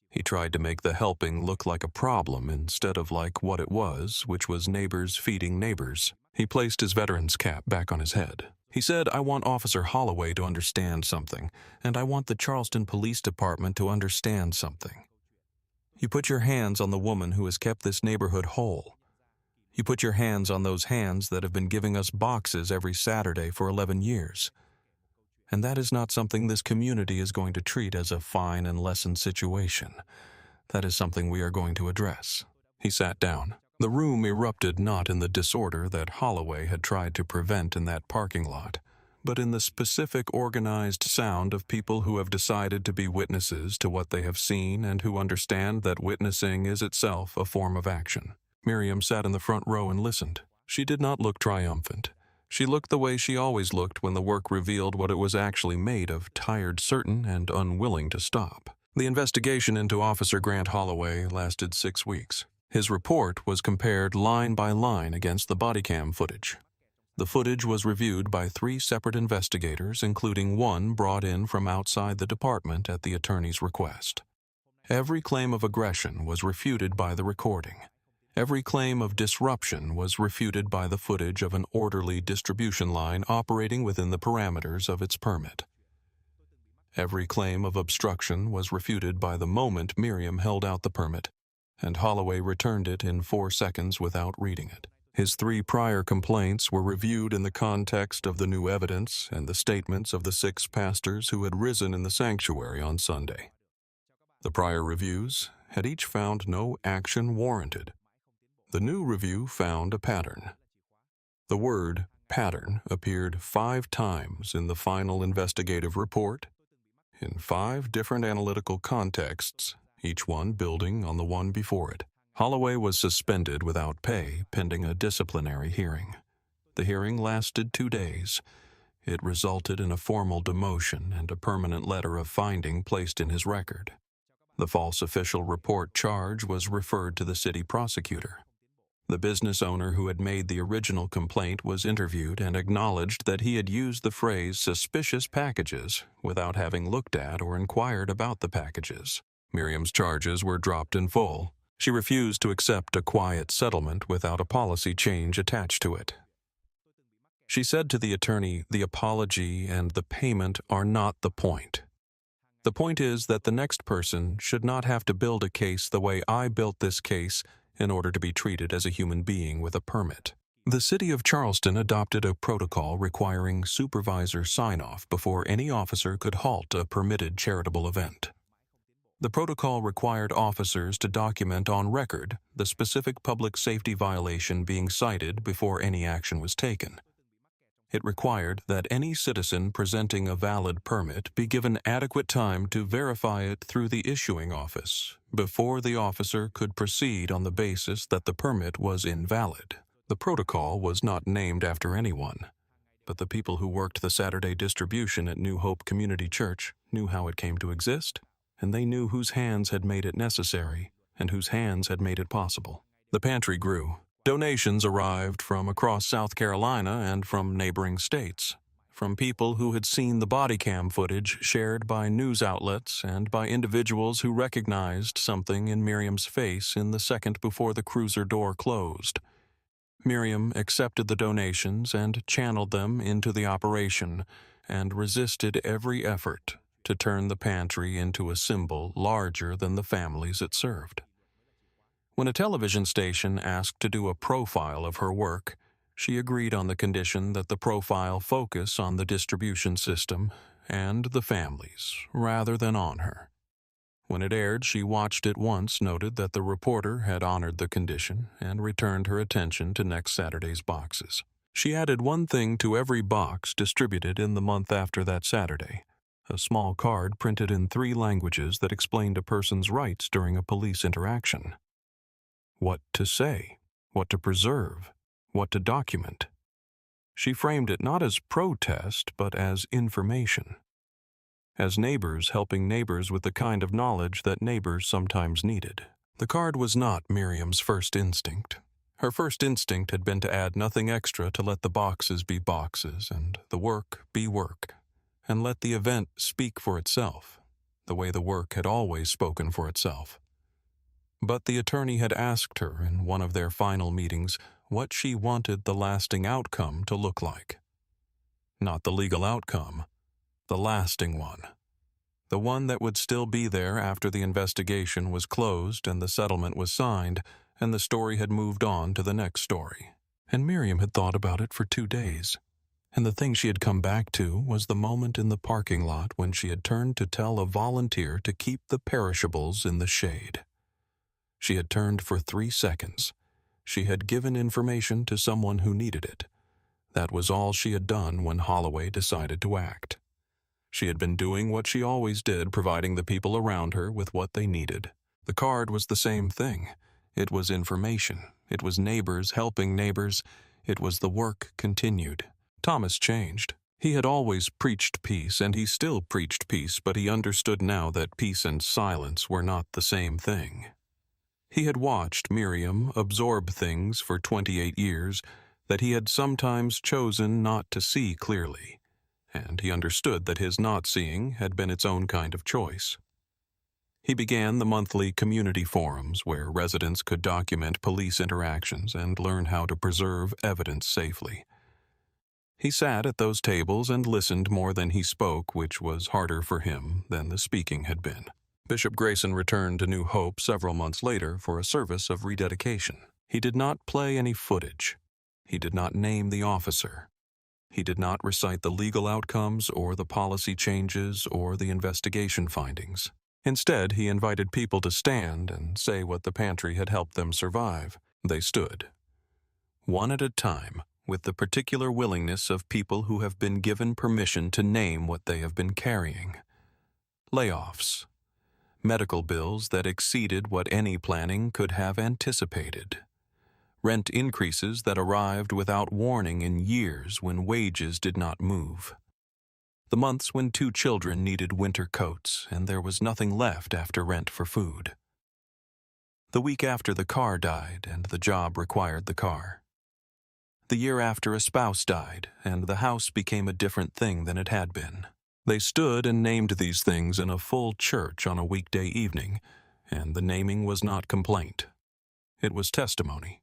He tried to make the helping look like a problem instead of like what it was, which was neighbors feeding neighbors." He placed his veteran's cap back on his head. He said, "I want Officer Holloway to understand something, and I want the Charleston Police Department to understand something. You put your hands on the woman who has kept this neighborhood whole. You put your hands on those hands that have been giving us boxes every Saturday for 11 years. And that is not something this community is going to treat as a fine and lessened situation. That is something we are going to address." He sat down. The room erupted not in the disorder that Holloway had tried to prevent in that parking lot, but in the specific organized sound of people who have decided to be witnesses to what they have seen and who understand that witnessing is itself a form of action. Miriam sat in the front row and listened. She did not look triumphant. She looked the way she always looked when the work revealed what it was actually made of, tired, certain, and unwilling to stop. The investigation into Officer Grant Holloway lasted 6 weeks. His report was compared line by line against the bodycam footage. The footage was reviewed by 3 separate investigators, including one brought in from outside the department at the attorney's request. Every claim of aggression was refuted by the recording. Every claim of disruption was refuted by the footage of an orderly distribution line operating within the parameters of its permit. Every claim of obstruction was refuted by the moment Miriam held out the permit, and Holloway returned it in 4 seconds without reading it. His 3 prior complaints were reviewed in the context of the new evidence and the statements of the 6 pastors who had risen in the sanctuary on Sunday. The prior reviews had each found no action warranted. The new review found a pattern. The word pattern appeared 5 times in the final investigative report, in 5 different analytical contexts, each one building on the one before it. Holloway was suspended without pay pending a disciplinary hearing. The hearing lasted 2 days. It resulted in a formal demotion and a permanent letter of finding placed in his record. The false official report charge was referred to the city prosecutor. The business owner who had made the original complaint was interviewed and acknowledged that he had used the phrase suspicious packages without having looked at or inquired about the packages. Miriam's charges were dropped in full. She refused to accept a quiet settlement without a policy change attached to it. She said to the attorney, "The apology and the payment are not the point. The point is that the next person should not have to build a case the way I built this case in order to be treated as a human being with a permit." The city of Charleston adopted a protocol requiring supervisor sign-off before any officer could halt a permitted charitable event. The protocol required officers to document on record the specific public safety violation being cited before any action was taken. It required that any citizen presenting a valid permit be given adequate time to verify it through the issuing office before the officer could proceed on the basis that the permit was invalid. The protocol was not named after anyone, but the people who worked the Saturday distribution at New Hope Community Church knew how it came to exist, and they knew whose hands had made it necessary and whose hands had made it possible. The pantry grew. Donations arrived from across South Carolina and from neighboring states, from people who had seen the bodycam footage shared by news outlets and by individuals who recognized something in Miriam's face in the second before the cruiser door closed. Miriam accepted the donations and channeled them into the operation and resisted every effort to turn the pantry into a symbol larger than the families it served. When a television station asked to do a profile of her work, she agreed on the condition that the profile focus on the distribution system and the families, rather than on her. When it aired, she watched it once, noted that the reporter had honored the condition, and returned her attention to next Saturday's boxes. She added one thing to every box distributed in the month after that Saturday: a small card printed in 3 languages that explained a person's rights during a police interaction. What to say, what to preserve, what to document. She framed it not as protest, but as information. As neighbors helping neighbors with the kind of knowledge that neighbors sometimes needed. The card was not Miriam's first instinct. Her first instinct had been to add nothing extra, to let the boxes be boxes and the work be work, and let the event speak for itself, the way the work had always spoken for itself. But the attorney had asked her in one of their final meetings what she wanted the lasting outcome to look like. Not the legal outcome, the lasting one. The one that would still be there after the investigation was closed and the settlement was signed and the story had moved on to the next story. And Miriam had thought about it for 2 days. And the thing she had come back to was the moment in the parking lot when she had turned to tell a volunteer to keep the perishables in the shade. She had turned for 3 seconds. She had given information to someone who needed it. That was all she had done when Holloway decided to act. She had been doing what she always did, providing the people around her with what they needed. The card was the same thing. It was information. It was neighbors helping neighbors. It was the work continued. Thomas changed. He had always preached peace, and he still preached peace, but he understood now that peace and silence were not the same thing. He had watched Miriam absorb things for 28 years that he had sometimes chosen not to see clearly, and he understood that his not seeing had been its own kind of choice. He began the monthly community forums where residents could document police interactions and learn how to preserve evidence safely. He sat at those tables and listened more than he spoke, which was harder for him than the speaking had been. Bishop Grayson returned to New Hope several months later for a service of rededication. He did not play any footage. He did not name the officer. He did not recite the legal outcomes or the policy changes or the investigation findings. Instead, he invited people to stand and say what the pantry had helped them survive. They stood, one at a time, with the particular willingness of people who have been given permission to name what they have been carrying. Layoffs. Medical bills that exceeded what any planning could have anticipated. Rent increases that arrived without warning in years when wages did not move. The months when 2 children needed winter coats and there was nothing left after rent for food. The week after the car died and the job required the car. The year after a spouse died and the house became a different thing than it had been. They stood and named these things in a full church on a weekday evening, and the naming was not complaint. It was testimony.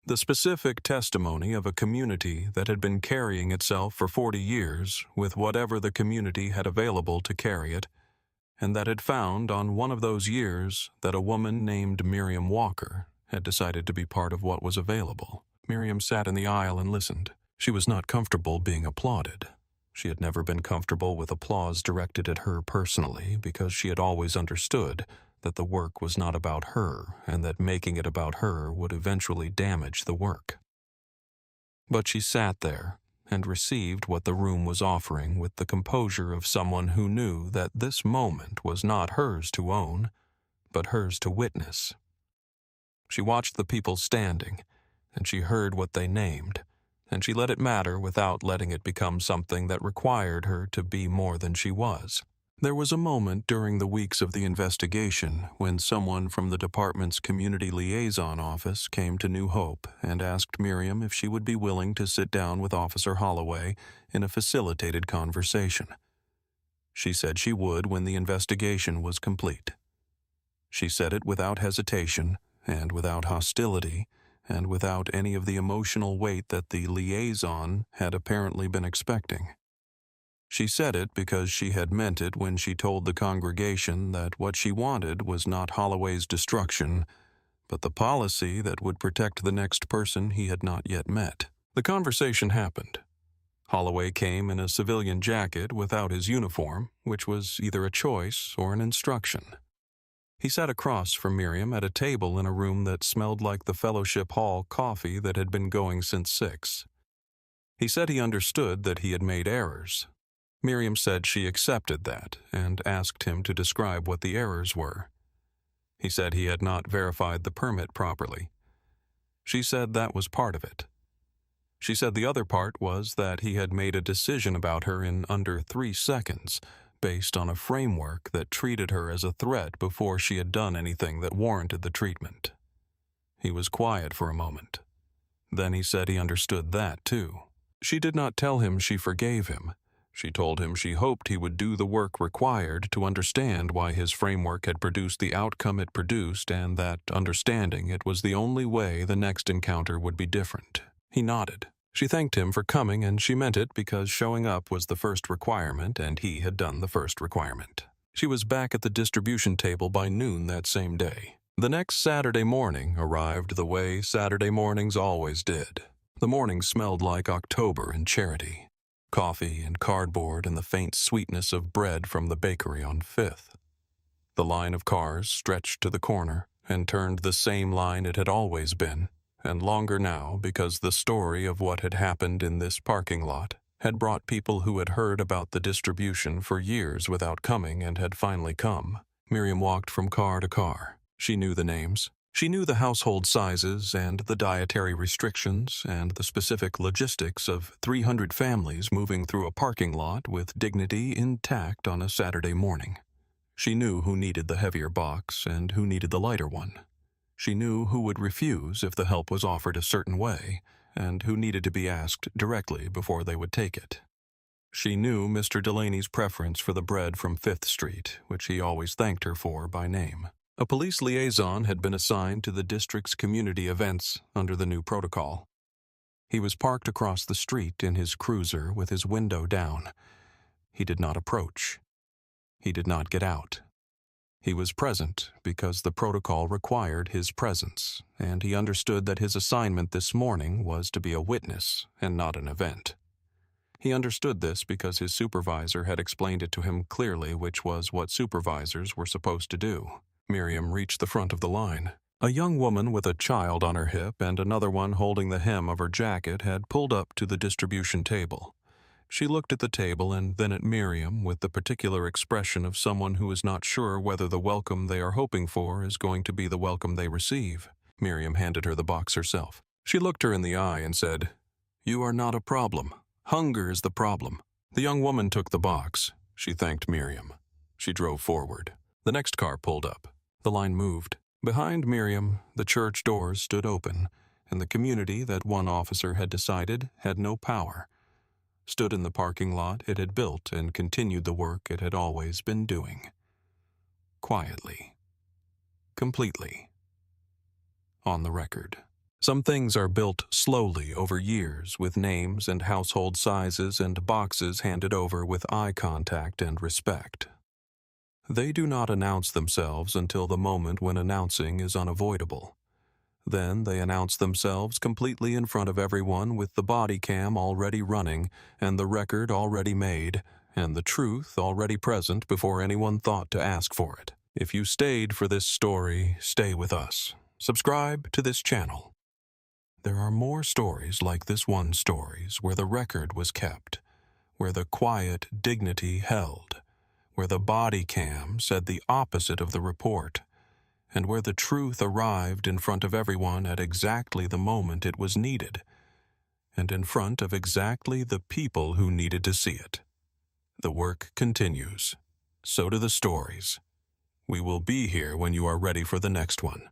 The specific testimony of a community that had been carrying itself for 40 years with whatever the community had available to carry it, and that had found on one of those years that a woman named Miriam Walker had decided to be part of what was available. Miriam sat in the aisle and listened. She was not comfortable being applauded. She had never been comfortable with applause directed at her personally because she had always understood that the work was not about her and that making it about her would eventually damage the work. But she sat there and received what the room was offering with the composure of someone who knew that this moment was not hers to own, but hers to witness. She watched the people standing, and she heard what they named, and she let it matter without letting it become something that required her to be more than she was. There was a moment during the weeks of the investigation when someone from the department's community liaison office came to New Hope and asked Miriam if she would be willing to sit down with Officer Holloway in a facilitated conversation. She said she would when the investigation was complete. She said it without hesitation and without hostility and without any of the emotional weight that the liaison had apparently been expecting. She said it because she had meant it when she told the congregation that what she wanted was not Holloway's destruction, but the policy that would protect the next person he had not yet met. The conversation happened. Holloway came in a civilian jacket without his uniform, which was either a choice or an instruction. He sat across from Miriam at a table in a room that smelled like the Fellowship Hall coffee that had been going since 6. He said he understood that he had made errors. Miriam said she accepted that and asked him to describe what the errors were. He said he had not verified the permit properly. She said that was part of it. She said the other part was that he had made a decision about her in under 3 seconds, based on a framework that treated her as a threat before she had done anything that warranted the treatment. He was quiet for a moment. Then he said he understood that, too. She did not tell him she forgave him. She told him she hoped he would do the work required to understand why his framework had produced the outcome it produced and that, understanding it, was the only way the next encounter would be different. He nodded. She thanked him for coming, and she meant it because showing up was the first requirement, and he had done the first requirement. She was back at the distribution table by noon that same day. The next Saturday morning arrived the way Saturday mornings always did. The morning smelled like October in Charity. Coffee and cardboard and the faint sweetness of bread from the bakery on 5th. The line of cars stretched to the corner and turned the same line it had always been, and longer now because the story of what had happened in this parking lot had brought people who had heard about the distribution for years without coming and had finally come. Miriam walked from car to car. She knew the names. She knew the household sizes and the dietary restrictions and the specific logistics of 300 families moving through a parking lot with dignity intact on a Saturday morning. She knew who needed the heavier box and who needed the lighter one. She knew who would refuse if the help was offered a certain way, and who needed to be asked directly before they would take it. She knew Mr. Delaney's preference for the bread from 5th Street, which he always thanked her for by name. A police liaison had been assigned to the district's community events under the new protocol. He was parked across the street in his cruiser with his window down. He did not approach. He did not get out. He was present because the protocol required his presence, and he understood that his assignment this morning was to be a witness and not an event. He understood this because his supervisor had explained it to him clearly, which was what supervisors were supposed to do. Miriam reached the front of the line. A young woman with a child on her hip and another one holding the hem of her jacket had pulled up to the distribution table. She looked at the table and then at Miriam with the particular expression of someone who is not sure whether the welcome they are hoping for is going to be the welcome they receive. Miriam handed her the box herself. She looked her in the eye and said, "You are not a problem. Hunger is the problem." The young woman took the box. She thanked Miriam. She drove forward. The next car pulled up. The line moved. Behind Miriam, the church doors stood open, and the community that one officer had decided had no power stood in the parking lot it had built and continued the work it had always been doing. Quietly. Completely. On the record. Some things are built slowly over years with names and household sizes and boxes handed over with eye contact and respect. They do not announce themselves until the moment when announcing is unavoidable. Then they announce themselves completely in front of everyone with the bodycam already running and the record already made and the truth already present before anyone thought to ask for it. If you stayed for this story, stay with us. Subscribe to this channel. There are more stories like this one stories where the record was kept, where the quiet dignity held, where the body cam said the opposite of the report, and where the truth arrived in front of everyone at exactly the moment it was needed, and in front of exactly the people who needed to see it. The work continues. So do the stories. We will be here when you are ready for the next one.